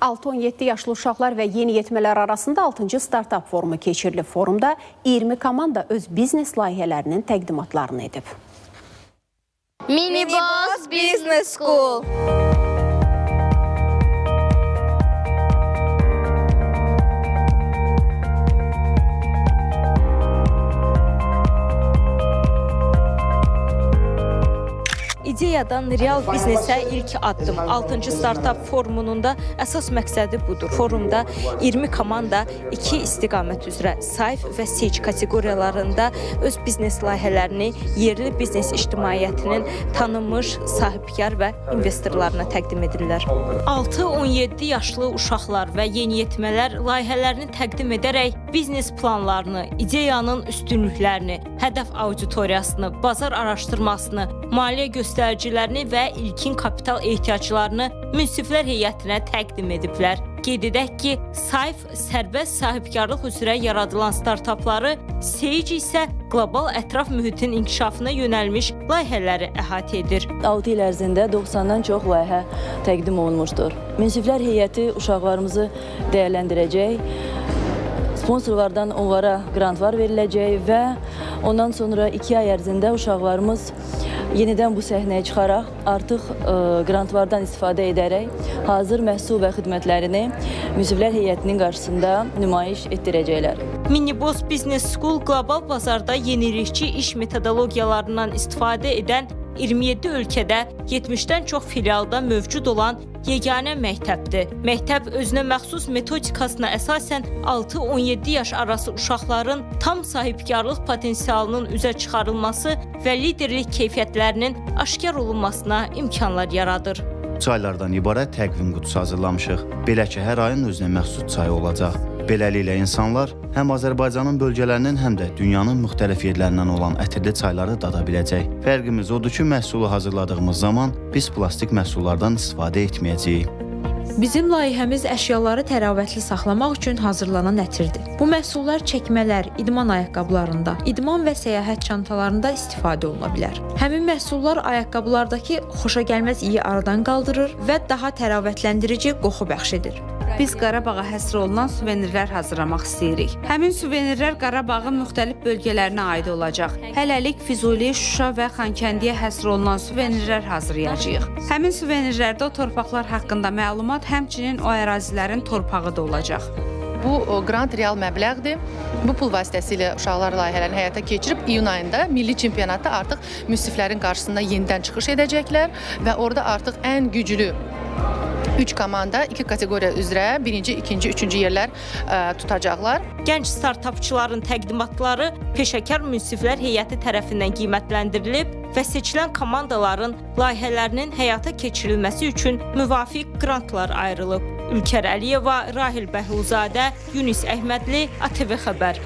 6-17 yaşlı uşaqlar və yeniyetmələr arasında 6-cı startup forumu keçirilib. Forumda 20 komanda öz biznes layihələrinin təqdimatlarını edib. Miniboss Business School. İdeyadan real biznesə ilk addım. 6-cı startup forumunun da əsas məqsədi budur. Forumda 20 komanda 2 istiqamət üzrə sayf və seç kateqoriyalarında öz biznes layihələrini yerli biznes ictimaiyyətinin tanınmış sahibkar və investorlarına təqdim edirlər. 6-17 yaşlı uşaqlar və yeniyetmələr layihələrini təqdim edərək biznes planlarını, ideyanın üstünlüklərini, hədəf auditoriyasını, bazar araşdırmasını, maliyyə göstəricilərini və ilkin kapital ehtiyaclarını münsiflər heyətinə təqdim ediblər. Qeyd edək ki, sayf sərbəst sahibkarlıq üzrə yaradılan startapları, Sage isə qlobal ətraf mühitin inkişafına yönəlmiş layihələri əhatə edir. 6 il ərzində 90-dan çox layihə təqdim olunmuşdur. Münsiflər heyəti uşaqlarımızı dəyərləndirəcək, sponsorlardan onlara grantlar veriləcək və ondan sonra 2 ay ərzində uşaqlarımız yenidən bu səhnəyə çıxaraq artıq grantlardan istifadə edərək hazır məhsul və xidmətlərini münsiflər heyətinin qarşısında nümayiş etdirəcəklər. Miniboss Business School qlobal bazarda yenilikçi iş metodologiyalarından istifadə edən 27 ölkədə 70-dən çox filialda mövcud olan yeganə məktəbdir. Məktəb özünə məxsus metodikasına əsasən 6-17 yaş arası uşaqların tam sahibkarlıq potensialının üzə çıxarılması və liderlik keyfiyyətlərinin aşkar olunmasına imkanlar yaradır. Çaylardan ibarət təqvim qutusu hazırlamışıq. Belə ki, hər ayın özünə məxsus çayı olacaq. Beləliklə insanlar həm Azərbaycanın bölgələrinin, həm də dünyanın müxtəlif yerlərindən olan ətirli çayları dada biləcək. Fərqimiz odur ki, məhsulu hazırladığımız zaman biz plastik məhsullardan istifadə etməyəcəyik. Bizim layihəmiz əşyaları təravətli saxlamaq üçün hazırlanan ətirdir. Bu məhsullar çəkmələr, idman ayaqqabılarında, idman və səyahət çantalarında istifadə oluna bilər. Həmin məhsullar ayaqqabılardakı xoşagəlməz iyi aradan qaldırır və daha təravətləndirici qoxu bəxş edir. Biz Qarabağa həsr olunan suvenirlər hazırlamaq istəyirik. Həmin suvenirlər Qarabağın müxtəlif bölgələrinə aid olacaq. Hələlik Füzuli, Şuşa və Xankəndiyə həsr olunan suvenirlər hazırlayacağıq. Həmin suvenirlərdə o torpaqlar haqqında məlumat, həmçinin o ərazilərin torpağı da olacaq. Bu grant real məbləğdir. Bu pul vasitəsilə uşaqlar layihələrini həyata keçirib iyun ayında milli çempionatda artıq münsiflərin qarşısında yenidən çıxış edəcəklər və orada artıq ən güclü 3 komanda 2 kateqoriya üzrə 1-ci, 2-ci, 3-cü yerlər tutacaqlar. Gənc startapçıların təqdimatları peşəkar münsiflər heyəti tərəfindən qiymətləndirilib və seçilən komandaların layihələrinin həyata keçirilməsi üçün müvafiq grantlar ayrılıb. Ülkər Əliyeva, Rahil Bəhluzadə, Yunis Əhmədli, ATV Xəbər.